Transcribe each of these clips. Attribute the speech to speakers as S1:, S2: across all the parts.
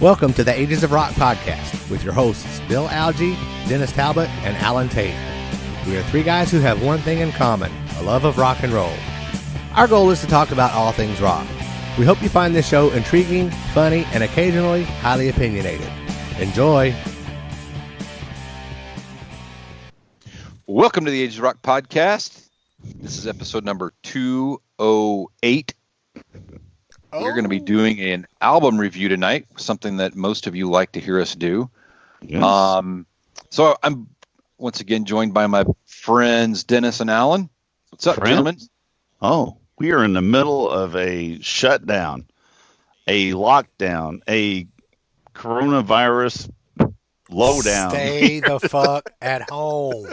S1: Welcome to the Ages of Rock podcast with your hosts Bill Algie, Dennis Talbot, and Alan Tate. We are three guys who have one thing in common, a love of rock and roll. Our goal is to talk about all things rock. We hope you find this show intriguing, funny, and occasionally highly opinionated. Enjoy!
S2: Welcome to the Ages of Rock podcast. This is episode number 208. We're going to be doing an album review tonight, something that most of you like to hear us do. Yes. So I'm once again joined by my friends Dennis and Alan. What's up, gentlemen?
S3: Oh, we are in the middle of a shutdown, a lockdown, a coronavirus lowdown.
S1: Stay the fuck at home.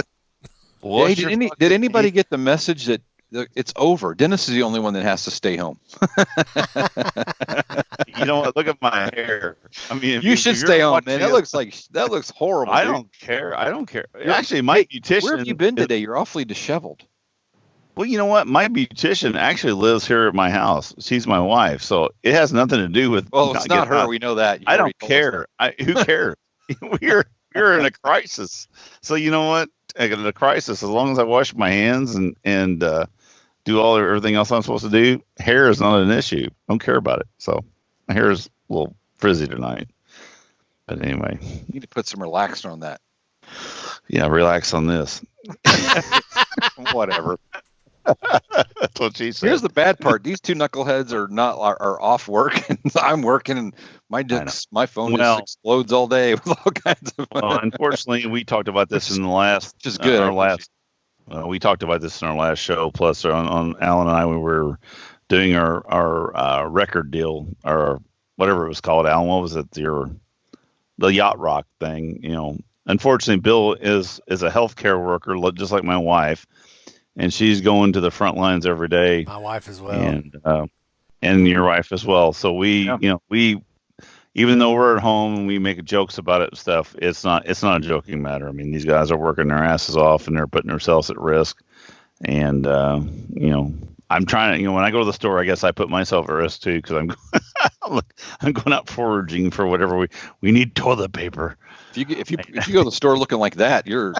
S2: Hey, did anybody get the message that it's over? Dennis is the only one that has to stay home.
S3: You know what? Look at my hair. I mean,
S2: you should stay home, man. That looks horrible.
S3: I don't care. Actually, my beautician.
S2: Where have you been today? You're awfully disheveled.
S3: Well, you know what? My beautician actually lives here at my house. She's my wife, so it has nothing to do with.
S2: Well, it's not her. Out. We know that.
S3: I don't care. Who cares? We're in a crisis. So you know what? In a crisis, as long as I wash my hands and do everything else I'm supposed to do, hair is not an issue. I don't care about it. So my hair is a little frizzy tonight. But anyway.
S2: You need to put some relaxer on that.
S3: Yeah, relax on this.
S2: Whatever.
S3: That's what she said.
S2: Here's the bad part. These two knuckleheads are off work, and I'm working, and my phone just explodes all day with all kinds of.
S3: Well, unfortunately, we talked about this in the last.
S2: Which is good.
S3: We talked about this in our last show. Plus, on Alan and I, we were doing our record deal, or whatever it was called. Alan, what was it? The yacht rock thing. You know, unfortunately, Bill is a healthcare worker, just like my wife. And she's going to the front lines every day.
S1: My wife as well.
S3: And your wife as well. So we even though we're at home and we make jokes about it and stuff, it's not a joking matter. I mean, these guys are working their asses off and they're putting themselves at risk. And, I'm trying to, when I go to the store, I guess I put myself at risk too, because I'm going out foraging for whatever we need toilet paper.
S2: If you go to the store looking like that, you're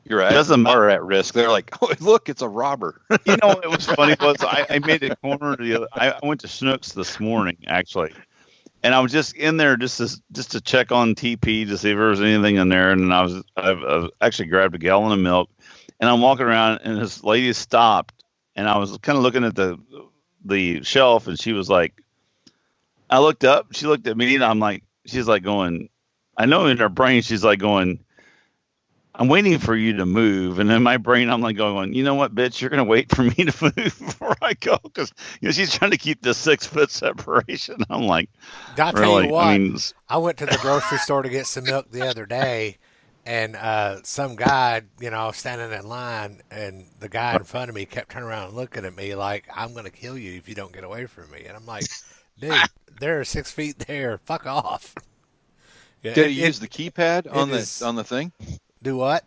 S2: at risk. They're like, oh, look, it's a robber.
S3: You know, it was funny was I made a corner I went to Schnucks this morning, actually. And I was just in there just to check on TP to see if there was anything in there. And I actually grabbed a gallon of milk. And I'm walking around, and this lady stopped. And I was kind of looking at the shelf, and she was like, I looked up. She looked at me, and she's like going, I know in her brain, she's like going, I'm waiting for you to move. And in my brain, I'm like going, you know what, bitch, you're going to wait for me to move before I go. Because she's trying to keep the 6-foot separation. I'm like,
S1: I'll tell you what, I went to the grocery store to get some milk the other day. And some guy, standing in line, and the guy in front of me kept turning around and looking at me like, I'm going to kill you if you don't get away from me. And I'm like, dude, there are 6 feet there. Fuck off.
S2: Yeah, did he use the keypad on the thing?
S1: Do what?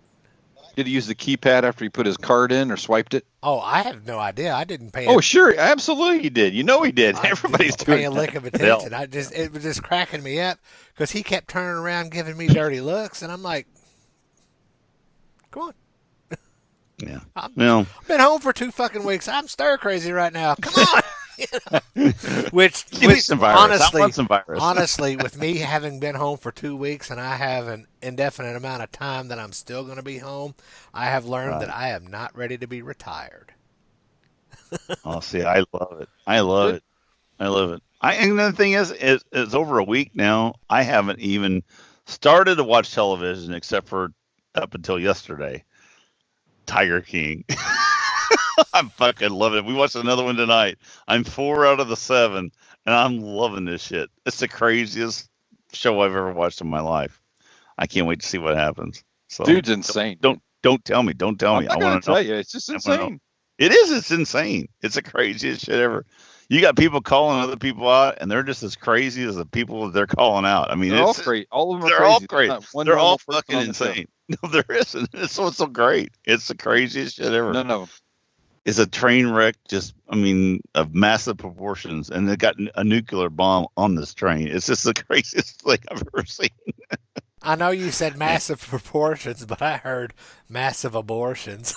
S2: Did he use the keypad after he put his card in or swiped it?
S1: Oh, I have no idea. I didn't pay.
S2: Oh, sure, absolutely he did. You know he did. Everybody's doing
S1: pay a lick of attention. It was just cracking me up because he kept turning around giving me dirty looks, and I'm like, come on.
S3: Yeah.
S1: I've been home for 2 fucking weeks. I'm stir crazy right now. Come on. Which honestly, with me having been home for 2 weeks and I have an indefinite amount of time that I'm still going to be home, I have learned that I am not ready to be retired.
S3: Oh, see, I love it. And the thing is, it's over a week now. I haven't even started to watch television except for up until yesterday. Tiger King. I fucking love it. We watched another one tonight. I'm 4 out of the 7, and I'm loving this shit. It's the craziest show I've ever watched in my life. I can't wait to see what happens. So,
S2: dude's insane.
S3: Don't tell me. Don't tell me.
S2: I want to tell you. It's just insane.
S3: It is. It's insane. It's the craziest shit ever. You got people calling other people out, and they're just as crazy as the people that they're calling out. I mean,
S2: they're all crazy. All of them are
S3: crazy. They're all crazy. They're all fucking insane. No, there isn't. It's so great. It's the craziest shit ever.
S2: No.
S3: It's a train wreck, of massive proportions, and they got a nuclear bomb on this train. It's just the craziest thing I've ever seen.
S1: I know you said massive proportions, but I heard massive abortions.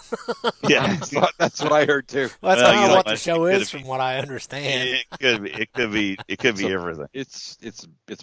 S3: Yeah,
S2: That's what I heard too.
S1: Well, that's
S3: Well,
S1: kind of what the
S3: it
S1: show
S3: could
S1: is,
S3: be.
S1: from what I understand.
S3: It could be
S2: So,
S3: everything.
S2: It's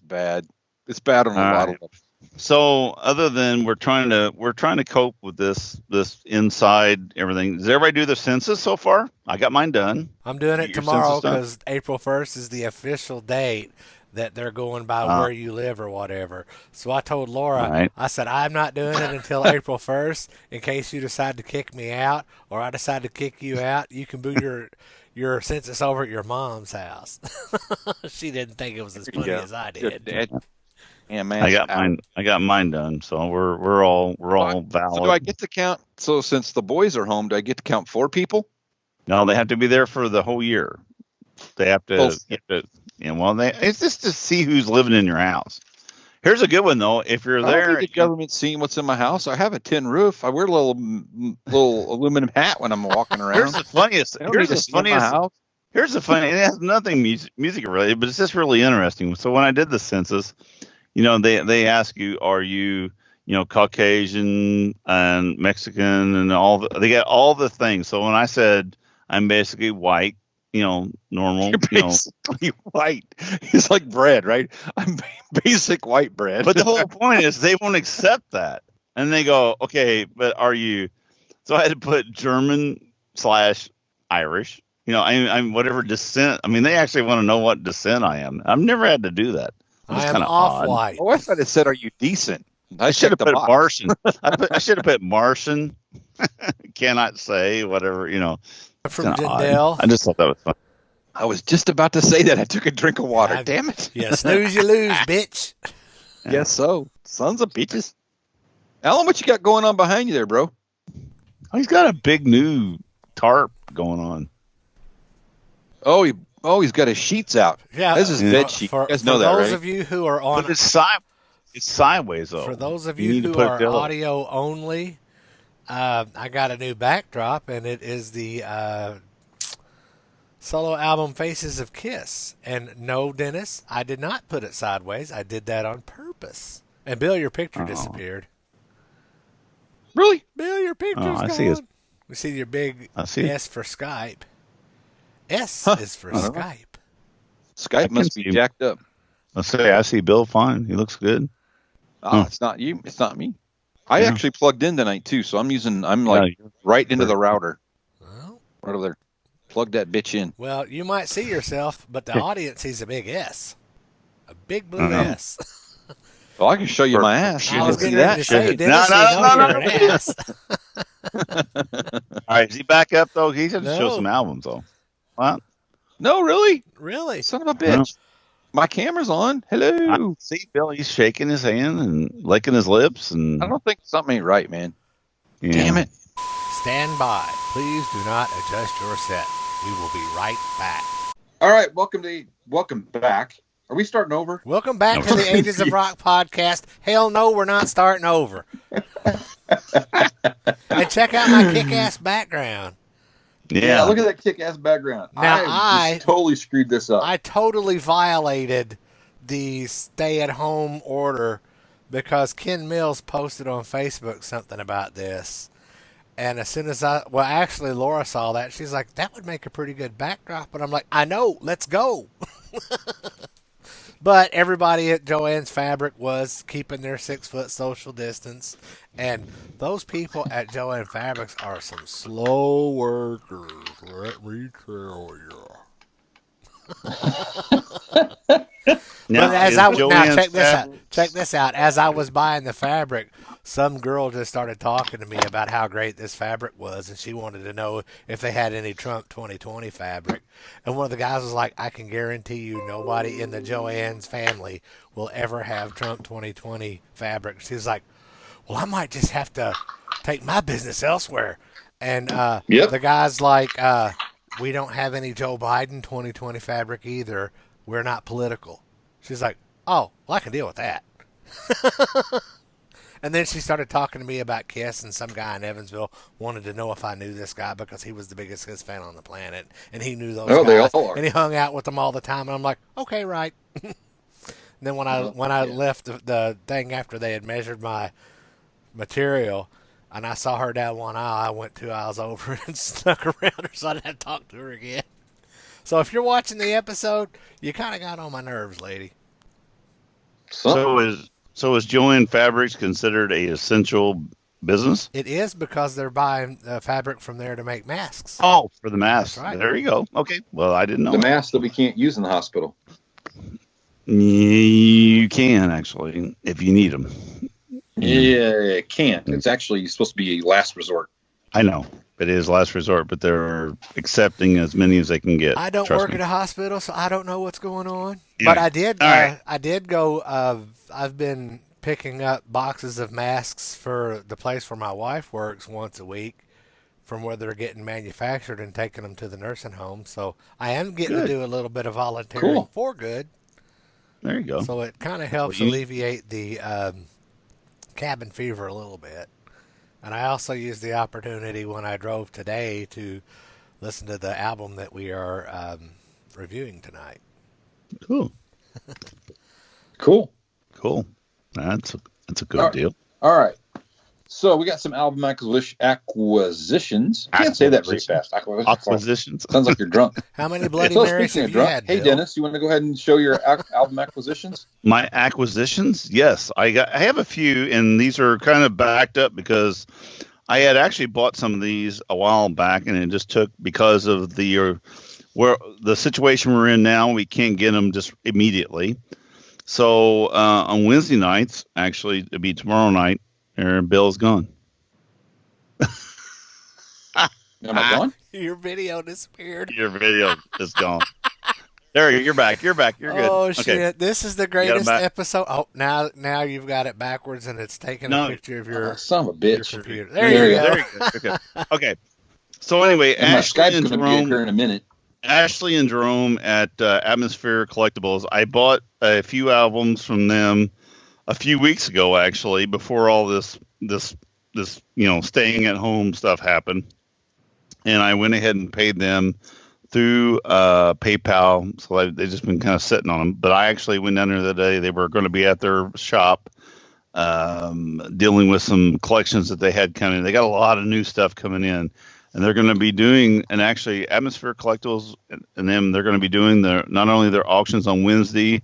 S2: bad. It's bad on a
S3: All
S2: lot
S3: right.
S2: of.
S3: So, other than we're trying to cope with this inside everything. Does everybody do the census so far? I got mine done.
S1: I'm doing
S3: You
S1: it
S3: get your
S1: tomorrow
S3: census done?
S1: because April 1st is the official date that they're going by where you live or whatever. So I told Laura,
S3: Right.
S1: I said, I'm not doing it until April 1st in case you decide to kick me out or I decide to kick you out. You can do your census over at your mom's house. She didn't think it was as funny as I did.
S2: Yeah, man.
S3: I got mine done. So we're all valid.
S2: So do I get to count? So since the boys are home, do I get to count 4 people?
S3: No, they have to be there for the whole year. They have to. It's just to see who's living in your house. Here's a good one though. If you're
S2: I don't
S3: there,
S2: need the government seeing what's in my house. I have a tin roof. I wear a little aluminum hat when I'm walking around.
S3: here's the funniest.
S2: I don't need to see in my house.
S3: Here's the funny. It has nothing music related, but it's just really interesting. So when I did the census, they ask you, are you Caucasian and Mexican and they get all the things. So when I said I'm basically white, normal,
S2: You're basically white. It's like bread, right? I'm basic white bread.
S3: But the whole point is they won't accept that. And they go, okay, but are you? So I had to put German/Irish. I'm whatever descent. I mean, they actually want to know what descent I am. I've never had to do that.
S1: I am off-white.
S2: Oh, I thought it said, are you decent?
S3: I should have put Martian. I should have put Martian. Cannot say whatever,
S1: From Jindal.
S3: I just thought that was fun.
S2: I was just about to say that. I took a drink of water. Damn it.
S1: You snooze, you lose, bitch.
S2: Guess so. Sons of bitches. Alan, what you got going on behind you there, bro?
S3: Oh, he's got a big new tarp going on.
S2: He's got his sheets out.
S1: Yeah,
S2: this is bed sheet. You guys know that, right?
S1: For those of you who are on,
S3: But it's sideways though.
S1: For those of you who are audio only, I got a new backdrop, and it is the solo album Faces of Kiss. And no, Dennis, I did not put it sideways. I did that on purpose. And Bill, your picture disappeared.
S2: Really?
S1: Bill, your picture's gone.
S3: See it.
S1: We see your big S for Skype. S is for Skype.
S2: Skype must be jacked up.
S3: I see Bill fine. He looks good.
S2: It's not you. It's not me. I actually plugged in tonight too, so I'm right into the router.
S1: Well,
S2: right over there. Plug that bitch in.
S1: Well, you might see yourself, but the audience sees a big S. A big blue S.
S2: Well, I can show you my ass.
S1: I was getting ready to say,
S3: No.
S1: you're an ass.
S3: All right, is he back up though? He should show some albums though. What?
S2: No, really?
S1: Really?
S2: Son of a bitch. No. My camera's on. Hello.
S3: See, Bill, he's shaking his hand and licking his lips. And
S2: I don't think something ain't right, man.
S3: Yeah.
S2: Damn it.
S1: Stand by. Please do not adjust your set. We will be right back.
S2: All right, welcome back. Are we starting over?
S1: Welcome back to the Ages of Rock podcast. Hell no, we're not starting over. And check out my kick-ass background.
S2: Yeah, look at that kick-ass background.
S1: Now,
S2: I totally screwed this up.
S1: I totally violated the stay-at-home order because Ken Mills posted on Facebook something about this. And as soon as actually Laura saw that, she's like, that would make a pretty good backdrop. And I'm like, I know, let's go. But everybody at Joann's Fabric was keeping their 6-foot social distance. And those people at Joann Fabrics are some slow workers, let me tell you. Check this out. As I was buying the fabric, some girl just started talking to me about how great this fabric was, and she wanted to know if they had any Trump 2020 fabric. And one of the guys was like, I can guarantee you nobody in the Joann's family will ever have Trump 2020 fabric. She's like, well, I might just have to take my business elsewhere. And the guy's like, we don't have any Joe Biden 2020 fabric either. We're not political. She's like, oh, well, I can deal with that. And then she started talking to me about Kiss, and some guy in Evansville wanted to know if I knew this guy because he was the biggest Kiss fan on the planet, and he knew those
S2: Oh, they
S1: guys,
S2: all are.
S1: and he hung out with them all the time. And I'm like, okay, right. And then when I
S2: Well,
S1: when I
S2: yeah.
S1: left the thing after they had measured my material, and I saw her down one aisle, I went 2 aisles over and snuck around her so I didn't have to talk to her again. So if you're watching the episode, you kind of got on my nerves, lady.
S3: So is Joanne Fabrics considered a essential business?
S1: It is because they're buying fabric from there to make masks.
S3: Oh, for the mask.
S1: That's right.
S3: There you go. Okay. Well, I didn't know.
S2: The masks that we can't use in the hospital.
S3: You can actually if you need them.
S2: Yeah, it can't. It's actually supposed to be last resort.
S3: I know it is last resort, but they're accepting as many as they can get.
S1: I don't
S3: Trust
S1: work
S3: me.
S1: at a hospital, so I don't know what's going on.
S3: Yeah.
S1: But I did.
S3: All right.
S1: I did go. I've been picking up boxes of masks for the place where my wife works once a week, from where they're getting manufactured and taking them to the nursing home. So I am getting
S3: Good.
S1: to do a little bit of volunteering
S2: Cool.
S1: for good.
S3: There you go.
S1: So it kind of helps
S3: Well, you-
S1: alleviate the cabin fever a little bit. And I also used the opportunity when I drove today to listen to the album that we are reviewing tonight.
S3: Cool.
S2: Cool.
S3: Cool. That's a good
S2: All right.
S3: deal.
S2: All right. So we got some album acquisitions. I can't say that very fast.
S3: Acquisitions.
S2: Sounds like you're drunk.
S1: How many Bloody
S2: So
S1: Marys
S2: speaking
S1: have
S2: of
S1: you
S2: drunk,
S1: had,
S2: hey
S1: Bill?
S2: Dennis, you want to go ahead and show your album acquisitions?
S3: My acquisitions, yes, I have a few, and these are kind of backed up because I had actually bought some of these a while back, and it just took because of the where the situation we're in now. We can't get them just immediately. So on Wednesday nights, actually, it'll be tomorrow night, Bill's gone.
S2: Am I gone?
S1: Your video disappeared.
S3: Your video is gone. There you go. You're back. You're back. You're good.
S1: Oh
S3: Okay.
S1: shit! This is the
S3: got it
S1: greatest
S3: back.
S1: episode. Oh, now you've got it backwards, and it's taking
S3: No.
S1: a picture of your
S2: Son of a
S1: your
S2: bitch.
S1: computer.
S2: There
S1: There you
S2: you
S1: go.
S3: There you go. Okay. Okay. So anyway,
S2: And my
S3: Ashley
S2: Skype's
S3: and
S2: going to be
S3: Jerome.
S2: here in a minute.
S3: Ashley and Jerome at Atmosphere Collectibles. I bought a few albums from them a few weeks ago, actually, before all this staying at home stuff happened, and I went ahead and paid them through PayPal. So they've just been kind of sitting on them. But I actually went down there the day they were going to be at their shop, dealing with some collections that they had coming. They got a lot of new stuff coming in. And they're going to be doing, and actually Atmosphere Collectibles and them, they're going to be doing not only their auctions on Wednesday.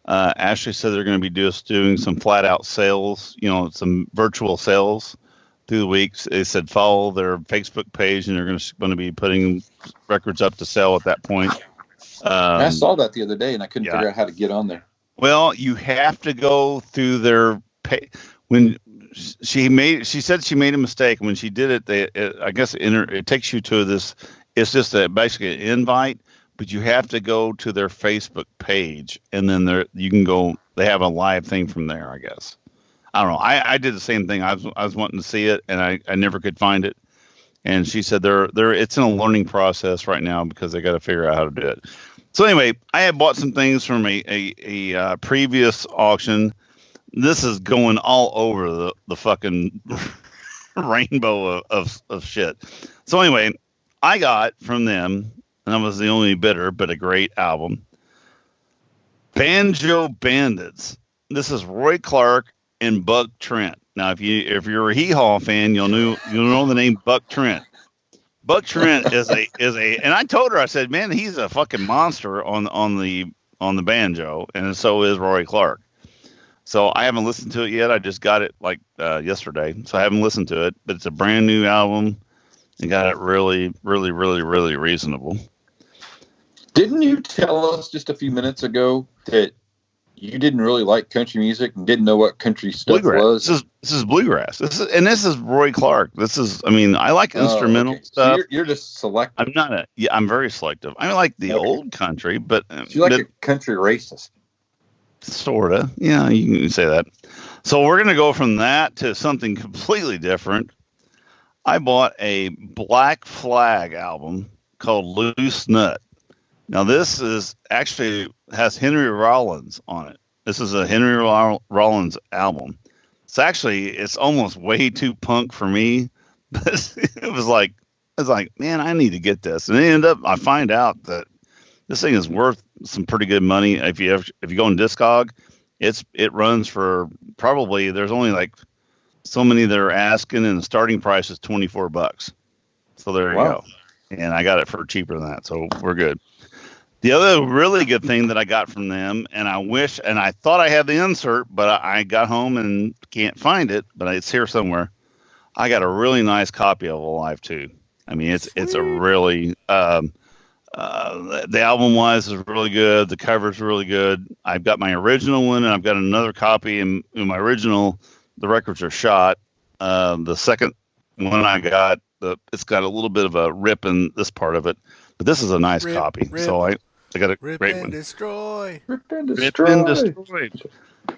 S3: Ashley said they're going to be just doing some flat out sales, some virtual sales through the weeks. They said follow their Facebook page, and they're going to be putting records up to sell at that point.
S2: I saw that the other day, and I couldn't
S3: yeah.
S2: figure out how to get on there.
S3: Well, you have to go through their page. When she said she made a mistake when she did it. I guess it takes you to this. It's just basically an invite, but you have to go to their Facebook page, and then you can go. They have a live thing from there. I guess. I don't know. I did the same thing. I was wanting to see it, and I never could find it. And she said it's in a learning process right now because they got to figure out how to do it. So anyway, I had bought some things from a previous auction. This is going all over the fucking rainbow of shit. So anyway, I got from them, and I was the only bidder, but a great album, Banjo Bandits. This is Roy Clark and Buck Trent. Now, if you're a Hee Haw fan, you'll know the name Buck Trent. Buck Trent is a, and I told her, I said, man, he's a fucking monster on the banjo, and so is Roy Clark. So I haven't listened to it yet. I just got it like yesterday, so I haven't listened to it. But it's a brand new album, and got it really, really, really, really reasonable.
S2: Didn't you tell us just a few minutes ago that you didn't really like country music and didn't know what country stuff
S3: Bluegrass.
S2: was?
S3: This is bluegrass. This is Roy Clark. I like instrumental
S2: okay.
S3: stuff.
S2: So you're just selective.
S3: I'm very selective. I like the old country, but
S2: So you like a country racist.
S3: sorta. Yeah, you can say that. So we're gonna go from that to something completely different. I bought a Black Flag album called Loose Nut. Now this is actually has Henry Rollins on it. This is a Henry Rollins album. it's almost way too punk for me, but it was like, man, I need to get this. And I find out that this thing is worth some pretty good money. If you go on Discog, it runs for probably, there's only like so many that are asking, and the starting price is $24. So there you go. And I got it for cheaper than that, so we're good. The other really good thing that I got from them, and I thought I had the insert, but I got home and can't find it, but it's here somewhere. I got a really nice copy of Alive 2. I mean, it's a really, the album wise is really good. The cover's really good. I've got my original one, and I've got another copy. And in my original, the records are shot. The second one I got, it's got a little bit of a rip in this part of it, but this is a nice copy. So I got a great one.
S1: Destroy.
S3: Rip and destroy.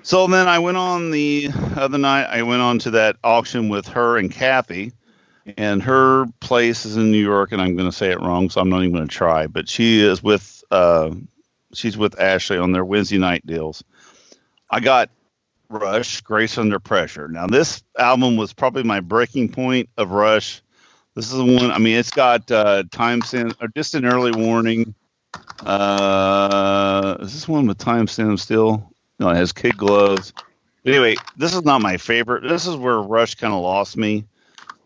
S3: So then I went on the other night. I went on to that auction with her and Kathy, and her place is in New York, and I'm going to say it wrong, so I'm not even going to try. But she is with she's with Ashley on their Wednesday night deals. I got Rush, Grace Under Pressure. Now this album was probably my breaking point of Rush. This is the one. I mean, it's got Time Stand or Just an Early Warning. Is this one with Time Stand Still? No, it has Kid Gloves. But anyway, this is not my favorite. This is where Rush kind of lost me.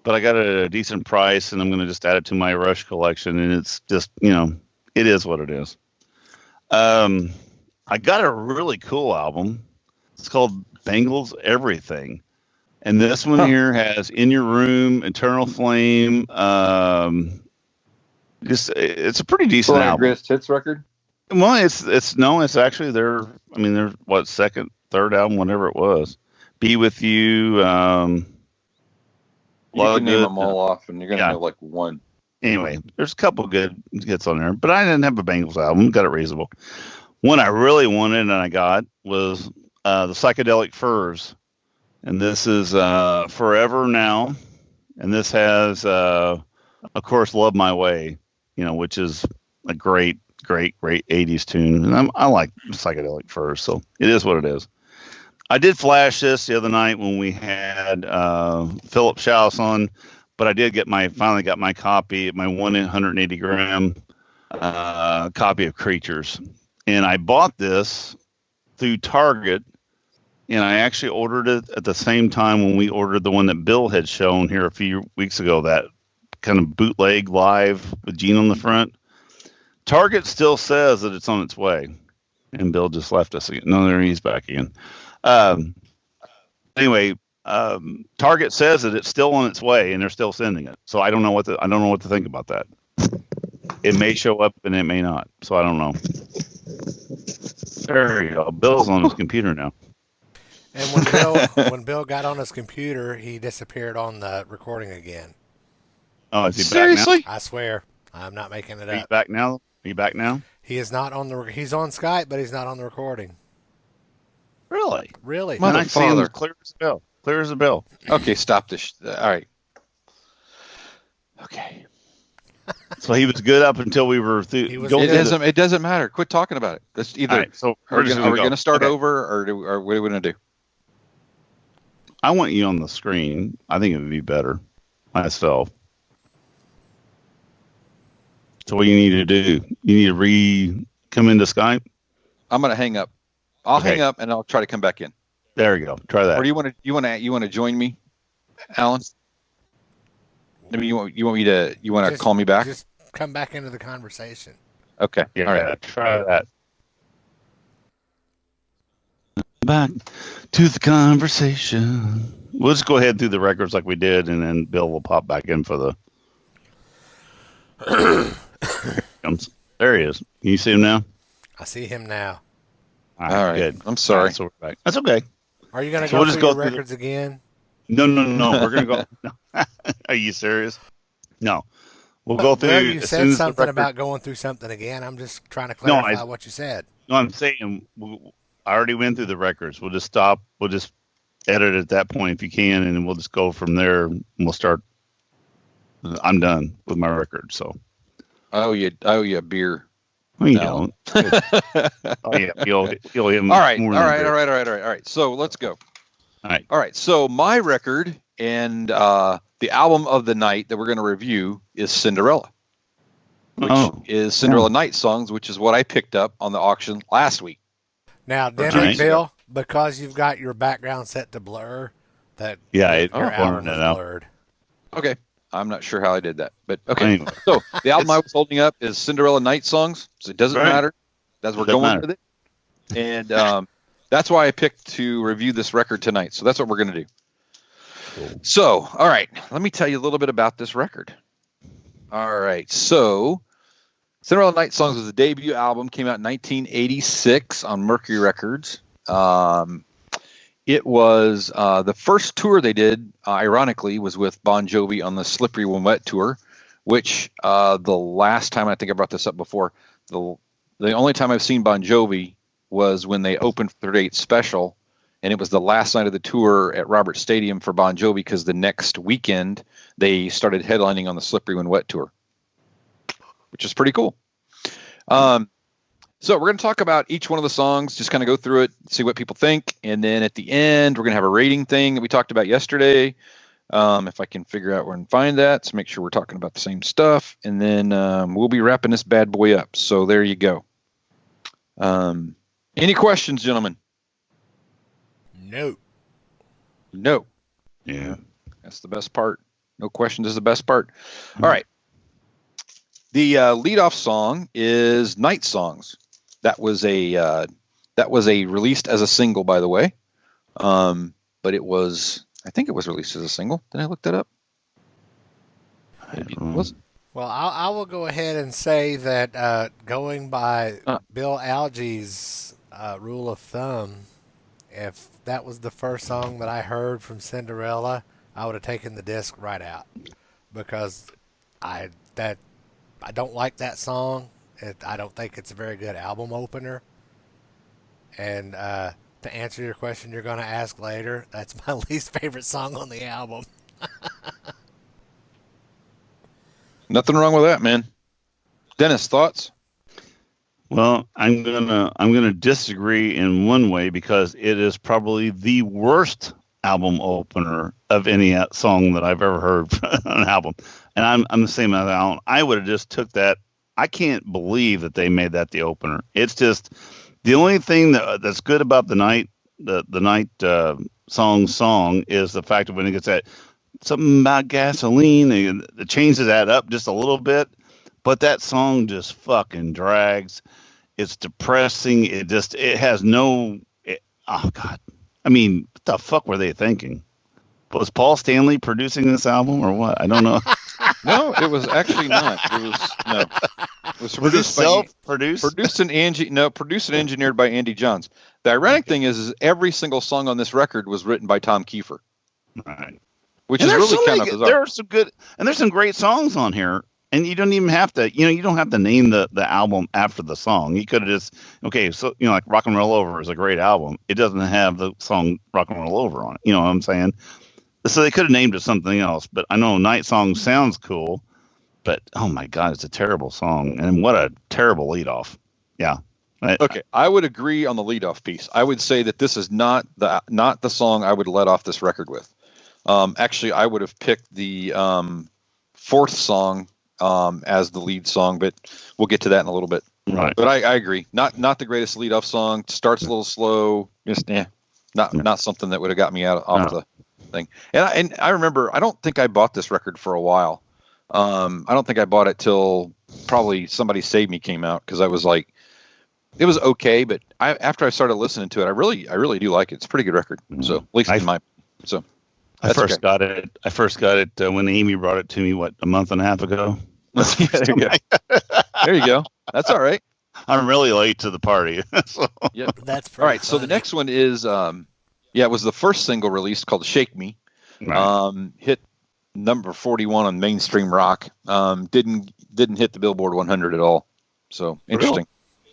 S3: But I got it at a decent price, and I'm going to just add it to my Rush collection. And it's just, it is what it is. I got a really cool album. It's called Bangles Everything. And this one here has In Your Room, Eternal Flame. It's a pretty decent album.
S4: Greatest hits record?
S3: Well, it's actually their second, third album, whatever it was. Be With You.
S4: You can name them all off, and you're going to know like one.
S3: Anyway, there's a couple good hits on there, but I didn't have a Bangles album. Got it reasonable. One I really wanted and I got was the Psychedelic Furs. And this is Forever Now. And this has, of course, Love My Way, which is a great 80s tune. And I like Psychedelic Furs, so it is what it is. I did flash this the other night when we had Philip Schaus on, but I did finally got my copy, my 180 gram copy of Creatures. And I bought this through Target, and I actually ordered it at the same time when we ordered the one that Bill had shown here a few weeks ago, that kind of bootleg live with Gene on the front. Target still says that it's on its way, and Bill just left us again. No, there he's back again. Anyway, Target says that it's still on its way, and they're still sending it. So I don't know what to think about that. It may show up and it may not. So I don't know. There you go. Bill's on his computer now.
S1: And when Bill got on his computer, he disappeared on the recording again.
S3: Oh, is he
S2: Seriously?
S3: back now?
S1: I swear, I'm not making it up.
S3: Are you back now? Are you back now?
S1: He is not on he's on Skype, but he's not on the recording.
S3: Really?
S1: Really?
S3: And I see him clear as a bell. Clear as a bell.
S2: Okay, stop this. All right. Okay.
S3: So he was good up until we were through.
S2: It doesn't matter. Quit talking about it. That's either.
S3: Right, so
S2: are we going to start over, or what are we going to do?
S3: I want you on the screen. I think it would be better myself. So what you need to do? You need to come into Skype.
S2: I'm going to hang up. I'll hang up and I'll try to come back in.
S3: There you go. Try that.
S2: Or do you want to join me, Alan? I mean, you want to call me back?
S1: Just come back into the conversation.
S2: Okay.
S3: Yeah,
S2: all right.
S3: Try that. Back to the conversation. We'll just go ahead through the records like we did, and then Bill will pop back in for the. There he is. Can you see him now?
S1: I see him now.
S2: All right. Good. I'm sorry.
S3: So we're back. That's okay.
S1: Are you going to go through the records again?
S3: No. We're going to go. No. Are you serious? No. We'll go through.
S1: Well, you said something about going through something again. I'm just trying to clarify what you said.
S3: No, I'm saying I already went through the records. We'll just stop. We'll just edit at that point if you can, and then we'll just go from there. And we'll start. I'm done with my record. So.
S2: Oh yeah, beer.
S3: No, you don't. Oh yeah, you'll him.
S2: All right. So let's go. All right. So my record and the album of the night that we're going to review is Cinderella, which is Cinderella Night Songs, which is what I picked up on the auction last week.
S1: Now, Bill, because you've got your background set to blur, your album is blurred.
S2: Okay. I'm not sure how I did that, but okay. Anyway. So the album I was holding up is Cinderella Night Songs, so it doesn't matter. That's we're going with it. And that's why I picked to review this record tonight. So that's what we're going to do. Cool. So, all right, let me tell you a little bit about this record. All right, so Cinderella Night Songs was a debut album, came out in 1986 on Mercury Records. It was the first tour they did, ironically, was with Bon Jovi on the Slippery When Wet tour, which the last time, I think I brought this up before, the only time I've seen Bon Jovi was when they opened for 38 Special, and it was the last night of the tour at Roberts Stadium for Bon Jovi because the next weekend they started headlining on the Slippery When Wet tour, which is pretty cool. So we're going to talk about each one of the songs, just kind of go through it, see what people think, and then at the end we're going to have a rating thing that we talked about yesterday. If I can figure out where and find that, so make sure we're talking about the same stuff, and then we'll be wrapping this bad boy up. So there you go. Any questions, gentlemen? No.
S3: Yeah.
S2: That's the best part. No questions is the best part. All right. The leadoff song is Night Songs. That was a released as a single, by the way. But I think it was released as a single. Did I look that up? Maybe it wasn't.
S1: Well, I will go ahead and say that going by Bill Algey's rule of thumb, if that was the first song that I heard from Cinderella, I would have taken the disc right out because I don't like that song. I don't think it's a very good album opener. And to answer your question you're going to ask later, that's my least favorite song on the album.
S2: Nothing wrong with that, man. Dennis, thoughts?
S3: Well, I'm gonna disagree in one way because it is probably the worst album opener of any song that I've ever heard on an album. And I'm the same as Alan. I would have just took that. I can't believe that they made that the opener. It's just the only thing that's good about the night song is the fact that when it gets that something about gasoline, it changes that up just a little bit, but that song just fucking drags. It's depressing. It has no. Oh God! I mean, what the fuck were they thinking? Was Paul Stanley producing this album or what? I don't know.
S2: No, it was actually not. It was produced produced and engineered by Andy Johns. The ironic thing is every single song on this record was written by Tom Kiefer.
S3: Right.
S2: Which is really kind of bizarre.
S3: There are some good, and there's some great songs on here, and you don't even have to, you don't have to name the album after the song. You could have just, like Rock and Roll Over is a great album. It doesn't have the song Rock and Roll Over on it. You know what I'm saying? So they could have named it something else, but I know Night Song sounds cool, but oh my God, it's a terrible song, and what a terrible leadoff. Yeah.
S2: Okay, I would agree on the leadoff piece. I would say that this is not the song I would let off this record with. Actually, I would have picked the fourth song as the lead song, but we'll get to that in a little bit.
S3: Right.
S2: But I agree. Not the greatest lead-off song. Starts a little slow. Just not something that would have got me off the thing. And I remember, I don't think I bought this record for a while. I don't think I bought it till probably Somebody Save Me came out because I was like, it was okay, but after I started listening to it, I really do like it. It's a pretty good record. So at least in my so.
S3: I first got it when Amy brought it to me, a month and a half ago.
S2: There you go. That's all right.
S3: I'm really late to the party. So.
S2: Yeah,
S1: that's
S2: all right.
S1: funny.
S2: So the next one is, it was the first single released called "Shake Me." Right. Hit number 41 on mainstream rock. Didn't hit the Billboard 100 at all. So interesting.
S3: Really?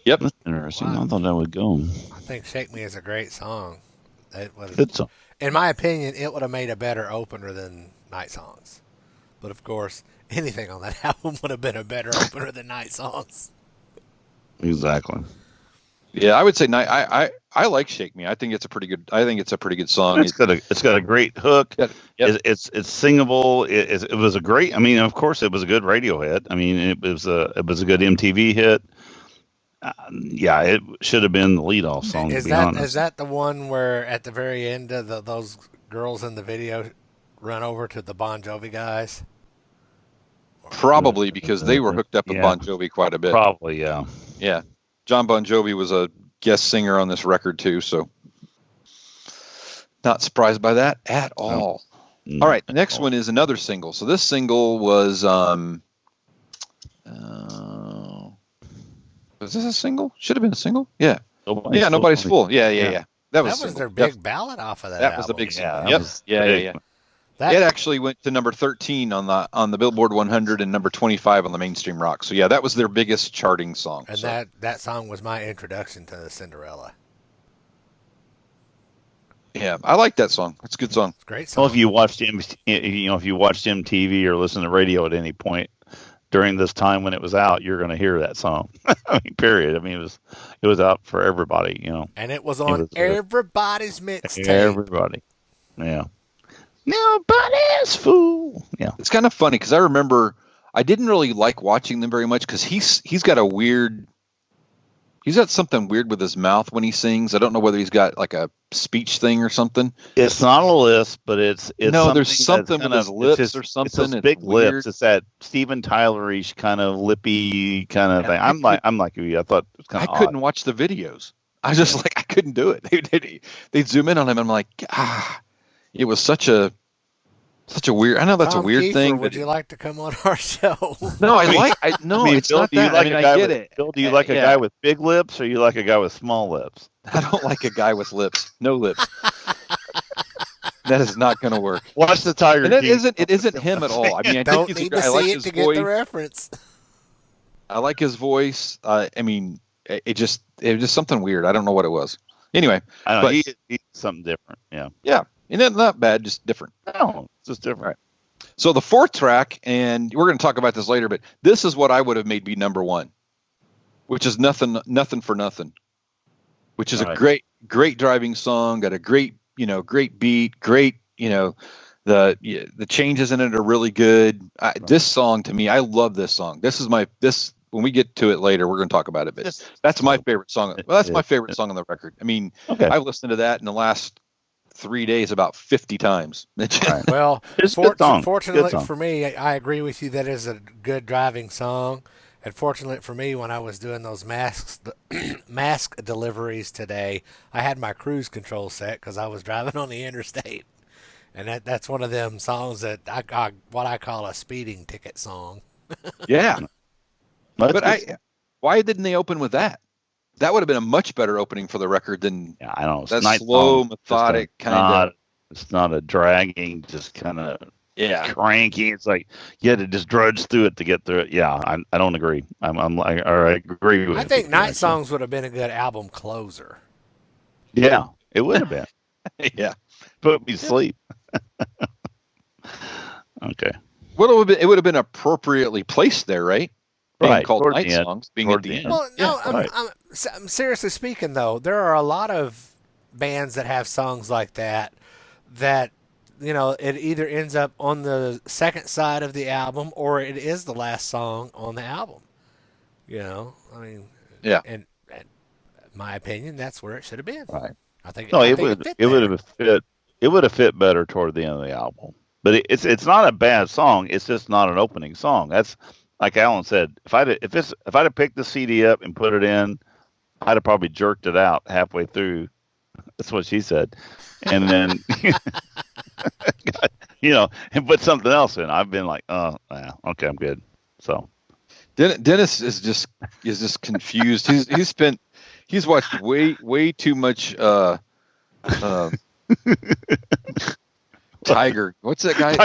S2: Yep.
S3: That's interesting. Wow. I thought that would go.
S1: I think "Shake Me" is a great song. It was.
S3: Good song.
S1: In my opinion, it would have made a better opener than Night Songs. But of course, anything on that album would have been a better opener than Night Songs.
S3: Exactly.
S2: Yeah, I would say I like "Shake Me." I think it's a pretty good. I think it's a pretty good song.
S3: It's got a great hook.
S2: Yep.
S3: It's singable. It was a great. I mean, of course, it was a good radio hit. I mean, it was a good MTV hit. Yeah, it should have been the lead-off song. To be honest,
S1: is that the one where at the very end of those girls in the video run over to the Bon Jovi guys?
S2: Probably because they were hooked up with Bon Jovi quite a bit.
S3: Probably, yeah.
S2: Yeah. John Bon Jovi was a guest singer on this record too, so not surprised by that at all.
S3: No.
S2: All right, next one is another single. So this single was was this a single? Should have been a single. Yeah. Nobody's Fool. Yeah. That was
S1: their big ballad off of that.
S2: That was the big single. Yeah. It actually went to number 13 on the Billboard 100 and number 25 on the mainstream rock. So yeah, that was their biggest charting song.
S1: And that song was my introduction to Cinderella.
S2: Yeah, I like that song. It's a good song.
S1: It's a great song.
S3: Well, if you watched MTV or listened to radio at any point during this time when it was out, you're going to hear that song. I mean, period. I mean, it was out for everybody,
S1: And it was on everybody's mixtape.
S3: Everybody. Yeah. Nobody's fool. Yeah.
S2: It's kind of funny because I remember I didn't really like watching them very much because he's got something weird with his mouth when he sings. I don't know whether he's got like a speech thing or something.
S3: It's not a lisp, but it's
S2: no. There's something with his lips or something.
S3: It's big lips. It's that Steven Tyler-ish kind of lippy kind of thing. I'm like you. I thought it was kind of.
S2: I couldn't watch the videos. I was just like I couldn't do it. They'd zoom in on him. And I'm like it was such a weird. I know that's a weird thing.
S1: Would you like to come on our show?
S2: No, it's
S3: Bill,
S2: not that. I get it.
S3: Bill, do you like a guy with big lips or you like a guy with small lips?
S2: I don't like a guy with lips. No lips. That is not going to work.
S3: Watch the Tiger
S2: King.
S3: It
S2: isn't him at all. I mean, I like his voice.
S1: Get the reference.
S2: I like his voice. I mean, it was just something weird. I don't know what it was. Anyway,
S3: I know he's something different. Yeah.
S2: Yeah. And not bad, just different.
S3: No, it's just different.
S2: Right. So the fourth track, and we're going to talk about this later, but this is what I would have made be number one, which is Nothing for Nothing, which is a great driving song, got a great beat, great, the changes in it are really good. This song to me, I love this song. When we get to it later, we're going to talk about it, but that's my favorite song. Well, that's my favorite song on the record. I mean, I've listened to that in the last 3 days about 50 times.
S1: Well, fortunately
S3: song
S1: for me, I agree with you that is a good driving song. And fortunately for me, when I was doing those mask deliveries today, I had my cruise control set because I was driving on the interstate. And that's one of them songs that what I call a speeding ticket song.
S2: Yeah. But why didn't they open with that? That would have been a much better opening for the record than
S3: I don't know.
S2: That slow, methodic kind of.
S3: It's not a dragging, just kind of cranky. It's like you had to just drudge through it to get through it. Yeah, I don't agree. I agree with.
S1: I think Night Songs would have been a good album closer.
S3: Yeah, it would have been.
S2: Yeah,
S3: put me to sleep. Okay.
S2: Well, it would have been appropriately placed there, right? Being called Night Songs, being at the end.
S1: Well, no, I'm seriously speaking, though, there are a lot of bands that have songs like that it either ends up on the second side of the album or it is the last song on the album. I mean,
S2: yeah.
S1: And in my opinion, that's where it should have been.
S2: Right.
S1: I think
S3: it would have fit better toward the end of the album. But it's not a bad song. It's just not an opening song. That's like Alan said. If I'd have picked the CD up and put it in, I'd have probably jerked it out halfway through. That's what she said, and then and put something else in. I've been like, okay, I'm good. So
S2: Dennis is just confused. He's watched way too much. Tiger, what's that guy?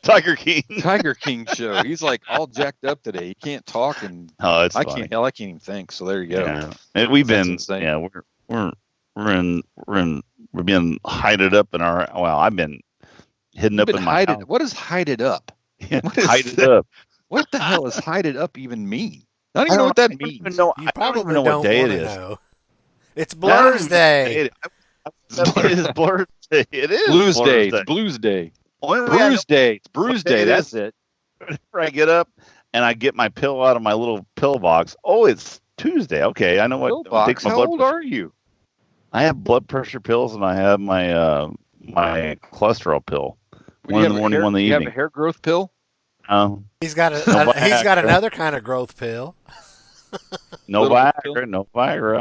S3: Tiger King.
S2: Tiger King show. He's like all jacked up today. He can't talk, and
S3: I
S2: can't even think. So there you go.
S3: Yeah. And we've been, we're being hided up in our. Well, I've been hidden up in my house.
S2: What is hided up?
S3: Hided up.
S2: What the hell does hided up even mean? I don't even know what that means.
S3: I don't even know what day it is.
S5: It's Blur's Day.
S3: It is Blur's Day. It is
S2: Blues
S3: Blur's
S2: Day.
S3: Day.
S2: It's Blues Day.
S3: Bruce
S2: Day. It's Bruce Day. That's it.
S3: Whenever I get up and I get my pill out of my little pill box, oh, it's Tuesday. Okay, I know what.
S2: Box. How old are you?
S3: I have blood pressure pills and I have my my cholesterol pill. One in the morning, one in the evening.
S2: You have a hair growth pill?
S5: He's got another kind of growth pill.
S3: No Viagra.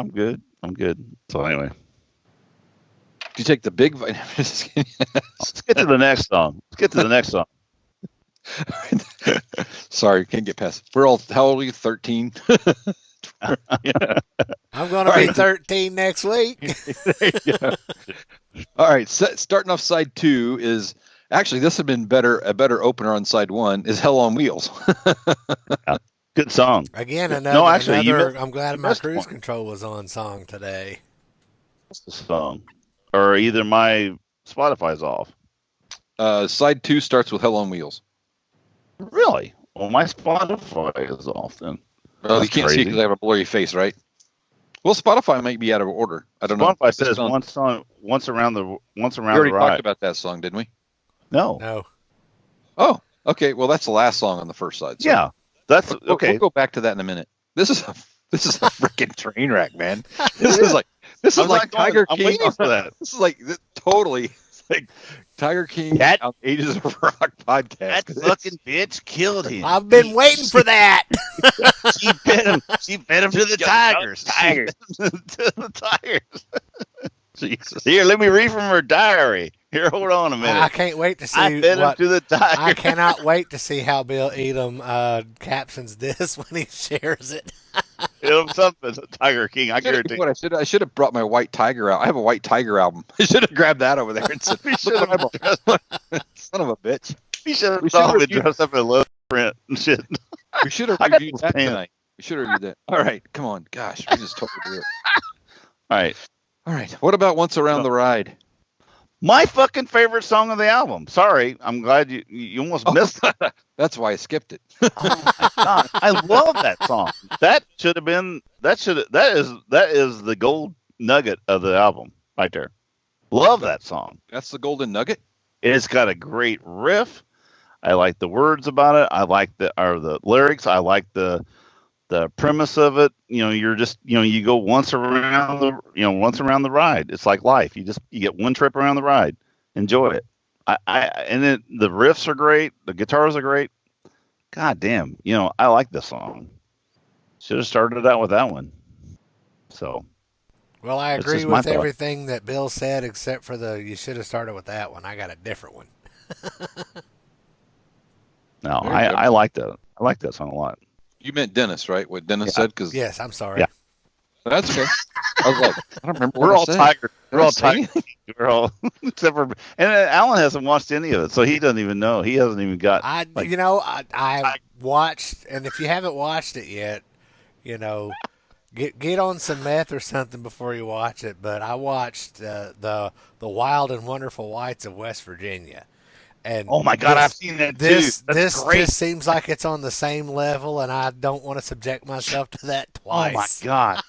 S3: I'm good. So anyway.
S2: Do you take the big?
S3: Let's get to the next song.
S2: Sorry, can't get past it. We're all, how old are you? 13?
S5: I'm going to be 13 next week.
S2: All right, starting off side 2 is, actually, this would have been a better opener on side 1, is Hell on Wheels.
S3: Good song.
S5: Again, I'm glad my cruise control was on song today.
S3: What's the song? Or either my Spotify's off.
S2: Side 2 starts with Hell on Wheels.
S3: Really? Well, my Spotify is off then.
S2: Well, you can't see it because I have a blurry face, right? Well, Spotify might be out of order. I don't know.
S3: Spotify says once around the ride. We
S2: already talked about that song, didn't we?
S3: No.
S2: Oh, okay. Well, that's the last song on the first side. So
S3: yeah, that's okay.
S2: We'll go back to that in a minit. This is a freaking train wreck, man. This is like Tiger King.
S3: I'm waiting for that.
S2: This is like totally like Tiger King on Ages of Rock podcast.
S3: That fucking bitch killed him.
S5: I've been waiting for that.
S3: She bit him to the tigers. To the tigers. Jesus. Here, let me read from her diary. Here, hold on a minute.
S5: I can't wait to see.
S3: I bit him to the tigers.
S5: I cannot wait to see how Bill Edom captions this when he shares it.
S3: Something, Tiger King. I guarantee.
S2: What I should have brought my White Tiger out. I have a White Tiger album. I should have grabbed that over there and said, son of a bitch.
S3: We should have dressed up in leather print and shit.
S2: We should have reviewed that tonight. We should have reviewed that. All right, come on. Gosh, we just totally do it. All right. What about Once Around the Ride?
S3: My fucking favorite song of the album. Sorry, I'm glad you almost missed it.
S2: That's why I skipped it.
S3: Oh my God, I love that song. That is the gold nugget of the album right there. Love that song.
S2: That's the golden nugget.
S3: It's got a great riff. I like the words about it. I like the lyrics. I like the premise of it. You're just, you go once around the ride. It's like life. You get one trip around the ride. Enjoy it. The riffs are great. The guitars are great. God damn. I like this song. Should have started out with that one. So.
S5: Well, I agree with everything that Bill said, except for you should have started with that one. I got a different one.
S3: No, I like that. I like that song a lot.
S2: You meant Dennis, right? What Dennis said?
S5: Yes, I'm sorry.
S3: Yeah.
S2: That's okay. I was like, I don't remember.
S3: We're all tired. We're all tired. We're all except for, and Alan hasn't watched any of it, so he doesn't even know. He hasn't even got.
S5: I watched, and if you haven't watched it yet, get on some meth or something before you watch it. But I watched the Wild and Wonderful Whites of West Virginia. And
S3: oh my God, I've seen that too. That's great.
S5: This seems like it's on the same level, and I don't want to subject myself to that twice.
S3: Oh my God,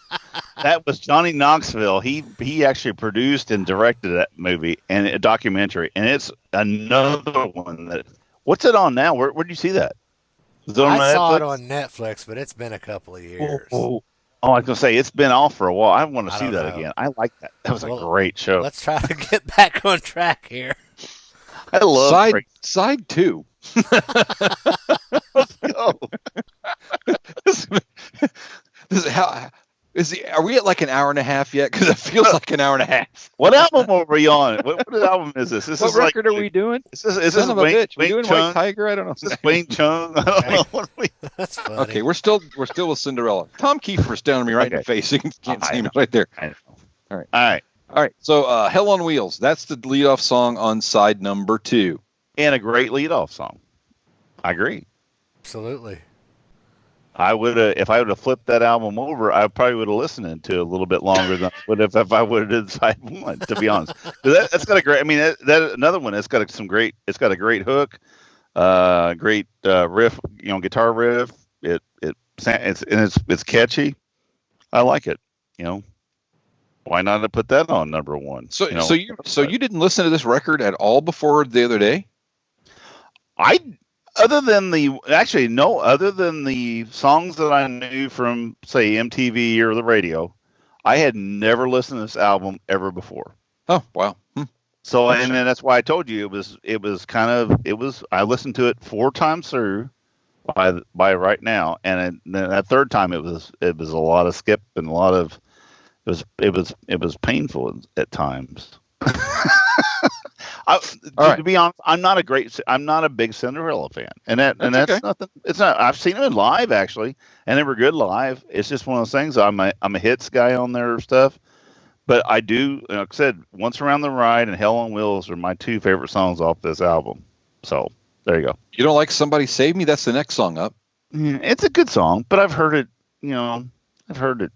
S3: that was Johnny Knoxville. He actually produced and directed that movie and a documentary, and it's another one that. What's it on now? Where did you see that?
S5: I saw it on Netflix, but it's been a couple of years.
S3: Oh, I was gonna say it's been off for a while. I want to see that again. I like that. That was a great show.
S5: Let's try to get back on track here.
S3: I love
S2: side 2.
S3: Let's go.
S2: Are we at like an hour and a half yet? Because it feels like an hour and a half.
S3: What album are we on? What album is this?
S2: What record are we doing?
S3: Is this Wayne
S2: doing
S3: Chung?
S2: White Tiger? I don't know.
S3: Is this Wayne Chung? I don't know what we.
S5: That's funny.
S2: Okay, we're still with Cinderella. Tom Kiefer's staring me right in the face. You can't see me right there. All right. So, Hell on Wheels. That's the leadoff song on side number 2.
S3: And a great leadoff song. I agree.
S5: Absolutely.
S3: I would have, if I would have flipped that album over, I probably would have listened to it a little bit longer than I would have if I would have did side 1. To be honest, that's got a great. I mean, that another one. It's got It's got a great hook, great riff. Guitar riff. It's catchy. I like it. Why not put that on number one?
S2: So you didn't listen to this record at all before the other day?
S3: Other than the songs that I knew from, say, MTV or the radio, I had never listened to this album ever before.
S2: Oh, wow.
S3: So, and then that's why I told you I listened to it 4 times through by right now, and then that third time it was a lot of skip and a lot of it was painful at times. To be honest, I'm not a big Cinderella fan, and that's okay. Nothing. It's not. I've seen them in live actually, and they were good live. It's just one of those things. I'm a hits guy on their stuff, but I do, like I said, Once Around the Ride and Hell on Wheels are my 2 favorite songs off this album. So there you go.
S2: You don't like Somebody Save Me? That's the next song up.
S3: It's a good song, but I've heard it. I've heard it.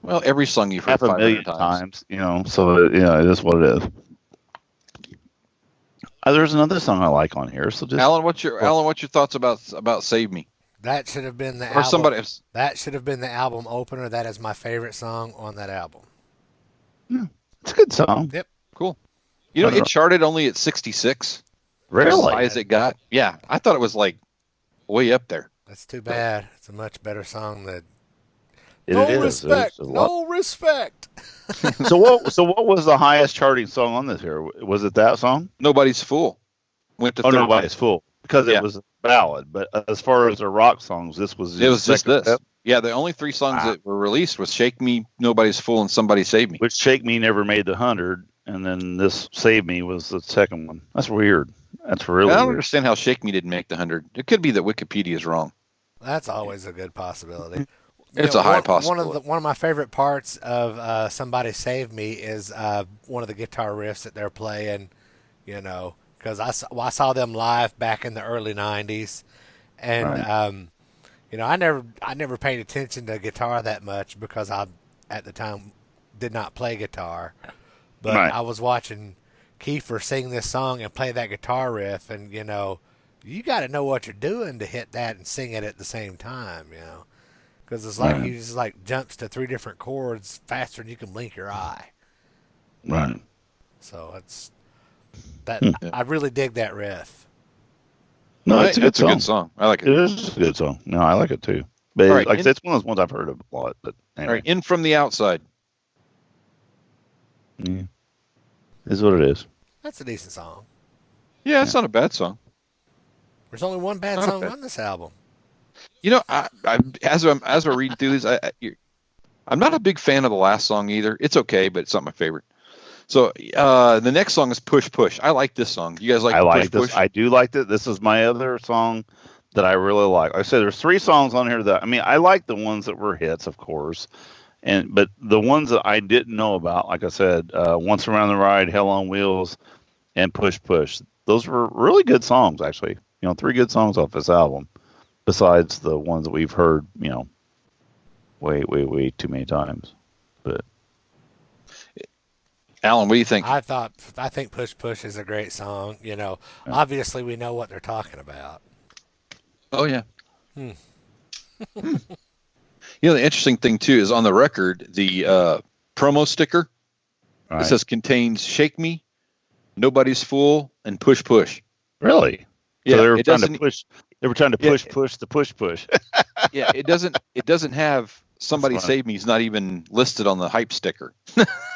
S2: Well, every song you've heard
S3: 500,000 times. So it is what it is. There's another song I like on here. So just
S2: Alan, what's your thoughts about Save Me?
S5: That should have been the
S2: or
S5: album.
S2: Somebody else.
S5: That should have been the album opener. That is my favorite song on that album.
S3: It's a good song.
S5: Yep.
S2: Cool. It charted only at 66.
S3: Really?
S2: As high as it got. Yeah, I thought it was like way up there.
S5: That's too bad. It's a much better song than
S3: No
S5: respect. No respect.
S3: So what was the highest charting song on this here? Was it that song?
S2: Nobody's Fool. Went to third.
S3: Nobody's Fool, because it was a ballad. But as far as the rock songs, it was just this.
S2: Step. Yeah, the only 3 songs that were released was Shake Me, Nobody's Fool, and Somebody Save Me.
S3: Which Shake Me never made the 100, and then this Save Me was the second one. That's weird. That's really
S2: I don't
S3: weird.
S2: understand how Shake Me didn't make the 100. It could be that Wikipedia is wrong.
S5: That's always a good possibility.
S2: It's a high possibility.
S5: One of my favorite parts of Somebody Save Me is one of the guitar riffs that they're playing, because I saw them live back in the early 90s, and
S3: right.
S5: I never paid attention to guitar that much because I at the time did not play guitar, but
S3: right.
S5: I was watching Kiefer sing this song and play that guitar riff, and you got to know what you're doing to hit that and sing it at the same time, because it's like he just jumps to 3 different chords faster than you can blink your eye.
S3: Right.
S5: So it's that I really dig that riff.
S3: No, it's a good
S2: song. I like it.
S3: It is a good song. No, I like it too. But
S2: right,
S3: like I said, it's one of those ones I've heard of a lot. But anyway.
S2: All right, In From the Outside.
S3: Yeah. Is what it is.
S5: That's a decent song.
S2: Yeah, it's not a bad song.
S5: There's only one bad song on this album.
S2: I as we're reading through this, I'm not a big fan of the last song either. It's okay, but it's not my favorite. So the next song is Push Push. I like this song. You guys like Push Push?
S3: I do like it. This is my other song that I really like. Like I said, there's 3 songs on here I like the ones that were hits, of course. But the ones that I didn't know about, like I said, Once Around the Ride, Hell on Wheels, and Push Push. Those were really good songs, actually. 3 good songs off this album, besides the ones that we've heard, way too many times. But
S2: Alan, what do you think?
S5: I think Push Push is a great song. Obviously we know what they're talking about.
S2: Oh yeah. The interesting thing too is on the record, the promo sticker, it says contains Shake Me, Nobody's Fool, and Push Push.
S3: Really?
S2: Yeah.
S3: So they were trying to push. They were trying to push the push.
S2: Yeah. It doesn't have Somebody Save Me. He's not even listed on the hype sticker,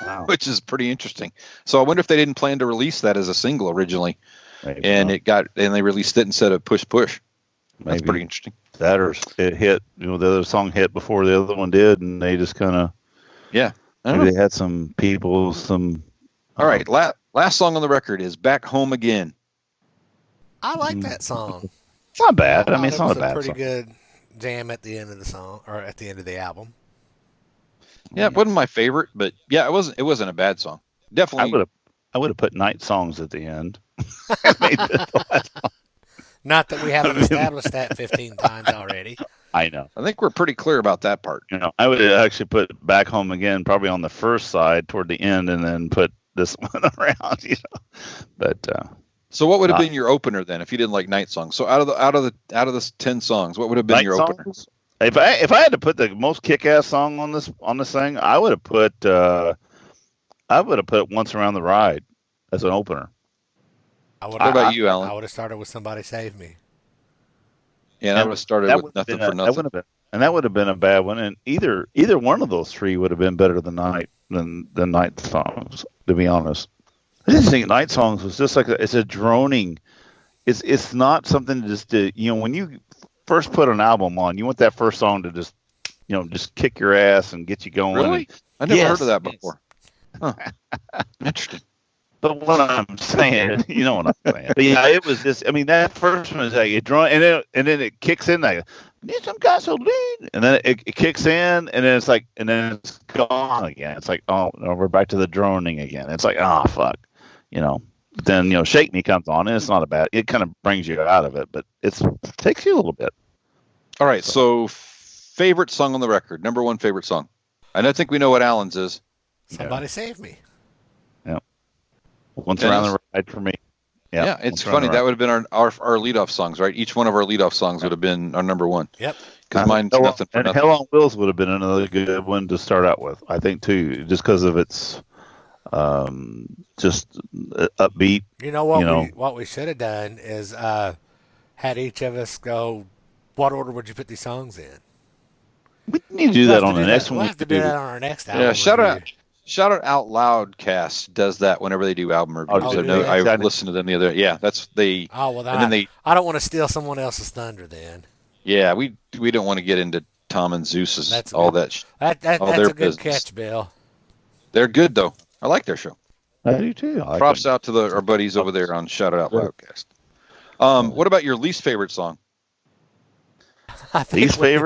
S3: wow.
S2: Which is pretty interesting. So I wonder if they didn't plan to release that as a single originally,
S3: Maybe
S2: and they released it instead of Push Push. That's pretty interesting.
S3: That or it hit, the other song hit before the other one did, and they just kind of
S2: they
S3: had some people
S2: All right, last song on the record is Back Home Again.
S5: I like that song.
S3: It's not bad. It's not a bad
S5: song. Pretty good jam at the end of the song, or at the end of the album.
S2: Yeah, it wasn't my favorite, but yeah, it wasn't a bad song. Definitely.
S3: I would have put Night Songs at the end.
S5: Not that we haven't established that 15 times already.
S3: I know.
S2: I think we're pretty clear about that part.
S3: I would actually put Back Home Again probably on the first side toward the end, and then put this one around. But
S2: so what would have been your opener then if you didn't like Night Songs? So out of the 10 songs, what would have been your opener?
S3: If I had to put the most kick-ass song on this thing, I would have put I would have put Once Around the Ride as an opener.
S2: What about you, Alan?
S5: I would have started with Somebody Save Me.
S2: Yeah, and I would have started with Nothing for Nothing.
S3: That would have been a bad one. And either one of those three would have been better than Night songs. To be honest, I just think Night songs was just like it's a droning. It's not something to when you first put an album on, you want that first song to just kick your ass and get you going.
S2: Really? I never heard of that before. Huh. Interesting.
S3: But what I'm saying, you know what I'm saying. But yeah, it was this. I mean, that first one is like it drawn, and then it kicks in like need some gasoline, and then it kicks in, and then it's like, and then it's gone again. It's like, oh no, we're back to the droning again. It's like, oh fuck, Then Shake Me comes on, and it's not a bad. It kind of brings you out of it, but it takes you a little bit.
S2: All right, so favorite song on the record, number one favorite song. I don't think we know what Alan's is.
S5: Somebody Save Me.
S3: Yeah. Once Around the Ride for me.
S2: Yeah, it's funny. That would have been our leadoff songs, right? Each one of our leadoff songs would have been our number one.
S5: Yep.
S2: Because mine's Nothing for Nothing.
S3: Hell on Wheels would have been another good one to start out with, I think, too, just because of its just upbeat.
S5: You know what? What we should have done is had each of us go, what order would you put these songs in?
S3: We need to do that on the next one.
S5: We'll have to do that on our next album.
S2: Yeah, Shout Out Loud Cast does that whenever they do album reviews. I listened to them the other. Yeah, that's they.
S5: Oh well, I don't want to steal someone else's thunder then.
S2: Yeah, we don't want to get into Tom and Zeus's
S5: that's
S2: all
S5: good.
S2: that.
S5: That's a good business. Catch, Bill.
S2: They're good though. I like their show.
S3: I do too.
S2: Props out to our buddies over there on Shout Out Loud Cast. What about your least favorite song?
S5: I think we've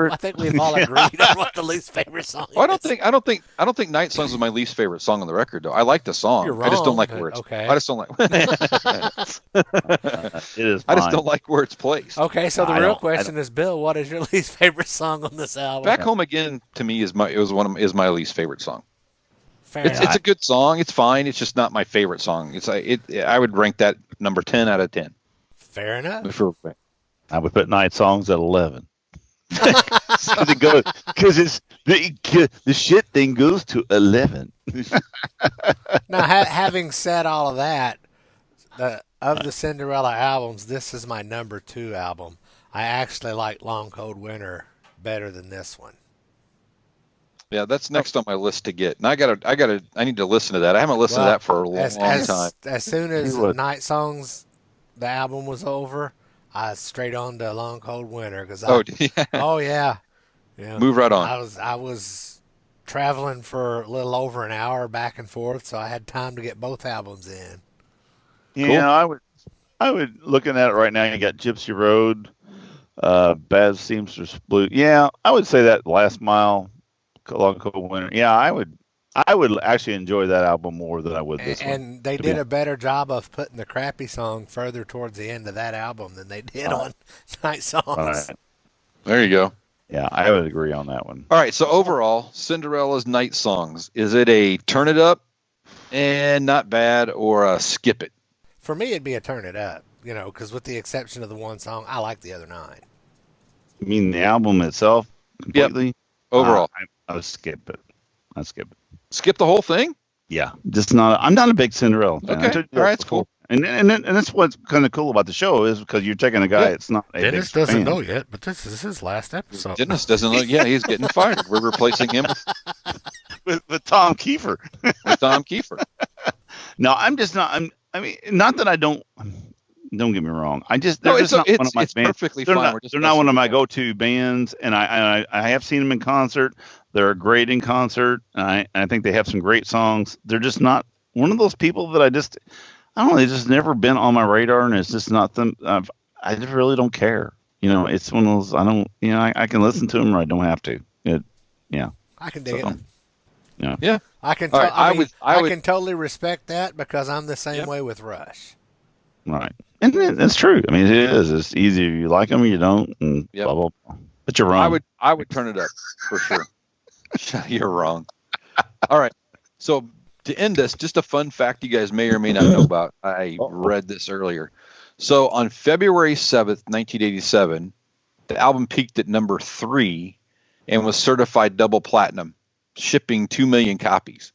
S5: all agreed on what the least favorite song is.
S2: I don't think Night Songs is my least favorite song on the record though. I like the song.
S5: You're wrong,
S2: I just don't like where it's.
S5: Okay.
S2: I just don't like.
S3: It is.
S2: I just don't like where it's placed.
S5: Okay, so the real question is, Bill, what is your least favorite song on this album?
S2: Back Home Again to me is my least favorite song.
S5: It's
S2: a good song. It's fine. It's just not my favorite song. I would rank that number 10 out of 10.
S5: Fair enough.
S3: I would put Night Songs at 11. Because the shit thing goes to 11.
S5: Now, having said all of that, of the Cinderella albums, this is my number 2 album. I actually like Long Cold Winter better than this one.
S2: Yeah, that's next on my list to get. And I need to listen to that. I haven't listened to that for a long time.
S5: As soon as Night Songs, the album was over, I was straight on to Long Cold Winter yeah.
S2: Move right on.
S5: I was traveling for a little over an hour back and forth, so I had time to get both albums in.
S3: Yeah, cool. I would looking at it right now. You got Gypsy Road, Bad Seamstress Blue. Yeah, I would say that Last Mile, Long Cold Winter. Yeah, I would actually enjoy that album more than I would this one.
S5: And they did a better job of putting the crappy song further towards the end of that album than they did on Night Songs.
S3: Right.
S2: There you go.
S3: Yeah, I would agree on that one.
S2: All right, so overall, Cinderella's Night Songs, is it a turn it up and not bad or a skip it?
S5: For me, it'd be a turn it up, because with the exception of the one song, I like the other 9.
S3: You mean the album itself completely?
S2: Yep. Overall.
S3: I would skip it. I'd skip it.
S2: Skip the whole thing?
S3: Yeah, I'm not a big Cinderella fan.
S2: Okay, all right, it's cool.
S3: And that's what's kind of cool about the show is because you're taking a guy. It's not.
S5: Dennis doesn't know yet, but this is his last episode.
S2: Dennis doesn't know. Yeah, he's getting fired. We're replacing him
S3: with Tom Kiefer.
S2: With Tom Kiefer.
S3: No, I'm just not. I mean, not that I don't. Don't get me wrong. It's not one of my bands.
S2: Perfectly fine.
S3: They're not one of my go-to bands, and I have seen them in concert. They're great in concert. And I think they have some great songs. They're just not one of those people that I don't know. They've just never been on my radar, and it's just not them. I just really don't care. It's one of those. I don't. I can listen to them, or I don't have to.
S5: I can dig it.
S2: Yeah.
S5: I can. I can totally respect that because I'm the same way with Rush.
S3: Right. And that's true. I mean, it is. It's easy. You like them, or you don't, and blah, blah, blah. But you're wrong.
S2: I would turn it up for sure. You're wrong. All right. So to end this, just a fun fact you guys may or may not know about. I read this earlier. So on February 7th, 1987, the album peaked at number 3 and was certified double platinum, shipping 2 million copies.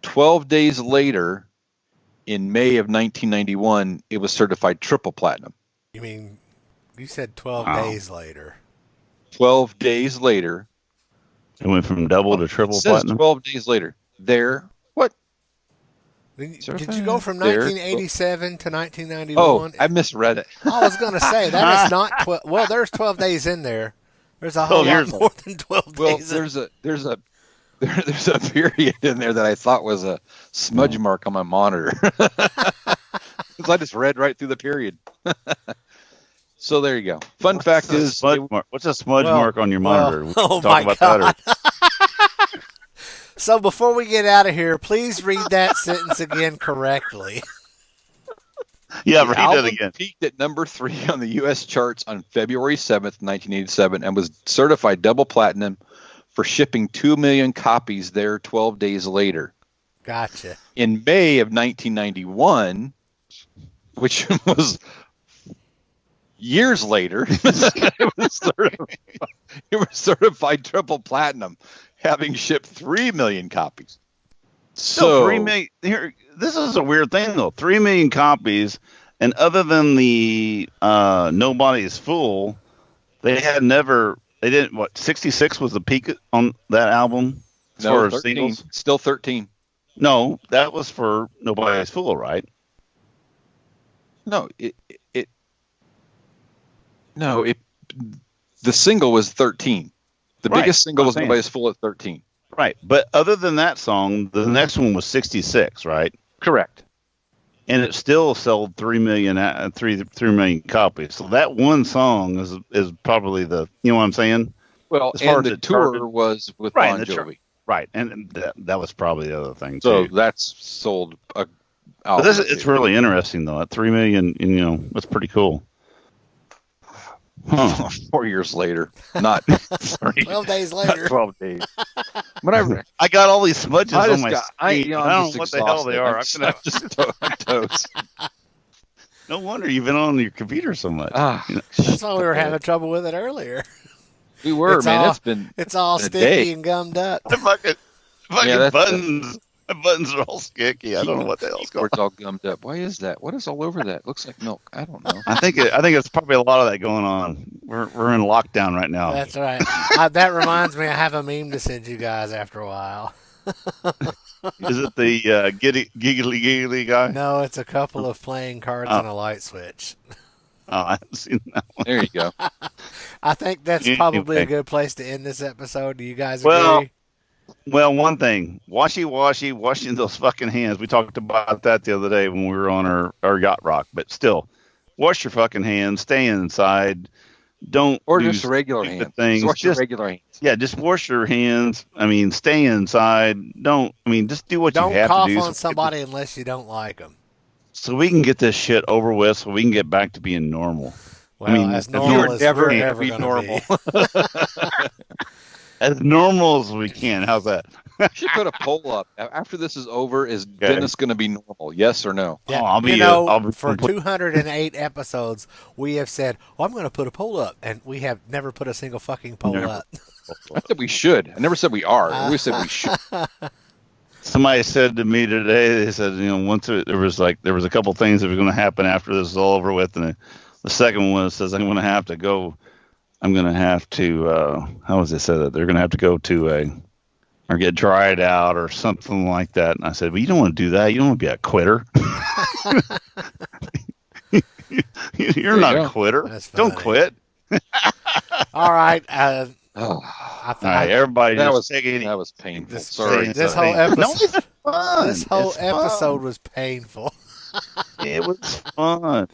S2: 12 days later, in May of 1991, it was certified triple platinum.
S5: You mean, you said 12 days later.
S2: 12 days later.
S3: It went from double to triple platinum?
S2: 12 days later. What?
S5: Did you go from 1987 to 1991?
S2: Oh, I misread it.
S5: I was going to say, that is not 12. Well, there's 12 days in there. There's a whole lot more than 12 days.
S2: Well, there's a period in there that I thought was a smudge mark on my monitor. Because I just read right through the period. So there you go. Fun fact is,
S3: what's a smudge mark on your monitor?
S5: Oh my God. So before we get out of here, please read that sentence again correctly.
S3: Yeah, read it again.
S2: Peaked at number 3 on the U.S. charts on February 7th, 1987, and was certified double platinum for shipping 2 million copies there 12 days later.
S5: Gotcha.
S2: In May of 1991, which was years later, it was certified triple platinum, having shipped 3 million copies.
S3: So 3 million. Here, this is a weird thing though. 3 million copies, and other than the Nobody's Fool, they didn't. What, 66 was the peak on that album?
S2: No, 13. Singles? Still 13.
S3: No, that was for Nobody's Fool, right?
S2: No, the single was 13. The biggest single was Nobody's Fool at 13.
S3: Right, but other than that song, the next one was 66, right?
S2: Correct.
S3: And it still sold 3 million copies. So that one song is probably you know what I'm saying?
S2: Well, and the tour was with Bon Jovi.
S3: Right, and that was probably the other thing,
S2: too. So
S3: too.
S2: that's sold a
S3: album. But it's really interesting, though. At 3 million, that's pretty cool.
S2: Huh. 4 years later, not
S5: 12 days later.
S2: 12 days. Whatever.
S3: I got all these smudges on my screen.
S2: I
S3: don't know what the hell they are.
S2: I'm just toast.
S3: No wonder you've been on your computer so much.
S5: That's why we were having trouble with it earlier.
S2: We were, man.
S5: It's all sticky and gummed up.
S3: The fucking buttons. The buttons are all sticky. I don't know what the hell's going on.
S2: It's all gummed up. Why is that? What is all over that? Looks like milk. I don't know.
S3: I think it's probably a lot of that going on. We're in lockdown right now.
S5: That's right. That reminds me, I have a meme to send you guys after a while.
S3: Is it the giggly guy?
S5: No, it's a couple of playing cards and a light switch.
S3: Oh, I haven't seen that one.
S2: There you go.
S5: I think that's probably a good place to end this episode. Do you guys agree?
S3: Well, one thing, washing those fucking hands. We talked about that the other day when we were on our yacht rock. But still, wash your fucking hands. Stay inside. Don't
S2: just regular hands.
S3: Things.
S2: Wash your regular hands.
S3: Yeah, just wash your hands. I mean, stay inside. Just do what you have to do.
S5: Don't cough on somebody unless you don't like them.
S3: So we can get this shit over with. So we can get back to being normal.
S5: Well, as normal as we're ever be normal.
S3: As normal as we can. How's that?
S2: You should put a poll up. After this is over, is Dennis going to be normal? Yes or no?
S5: Yeah, for 208 episodes, we have said, I'm going to put a poll up. And we have never put a single fucking poll up.
S2: I said we should. I never said we are. We said we should.
S3: Somebody said to me today, they said, once there was a couple things that were going to happen after this is all over with. And the second one says, I'm going to have to, how was it said that? They're going to have to go to or get dried out or something like that. And I said, well, you don't want to do that. You don't want to be a quitter. You're not a quitter. Don't quit.
S5: All right.
S3: All right, everybody.
S2: That was painful. Sorry.
S5: This whole episode. This whole episode was painful.
S3: It was fun.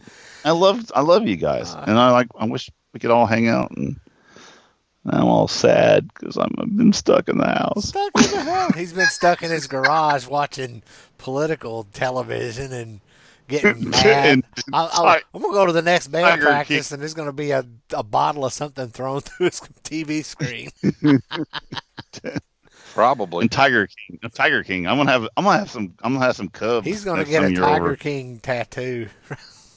S3: I love you guys, and I wish we could all hang out. And I'm all sad because I've been stuck in the house.
S5: Stuck in the house. He's been stuck in his garage watching political television and getting mad. I'm gonna go to the next band practice, and there's gonna be a bottle of something thrown through his TV screen.
S2: Probably.
S3: And Tiger King. I'm gonna have some cubs.
S5: He's gonna get a Tiger King tattoo.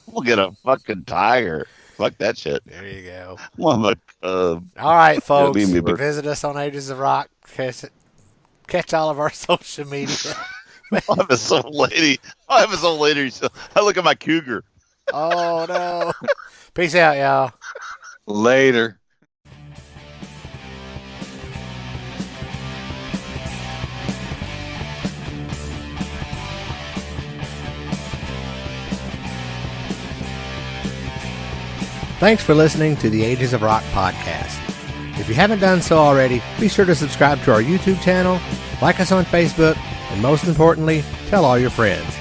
S3: We'll get a fucking tiger. Fuck that shit.
S5: There you go.
S3: Well,
S5: all right, folks. Visit us on Ages of Rock. Catch all of our social media.
S3: I'll have this old lady. I look at my cougar.
S5: Oh, no. Peace out, y'all.
S2: Later.
S1: Thanks for listening to the Ages of Rock podcast. If you haven't done so already, be sure to subscribe to our YouTube channel, like us on Facebook, and most importantly, tell all your friends.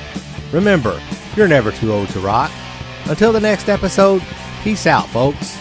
S1: Remember, you're never too old to rock. Until the next episode, peace out, folks.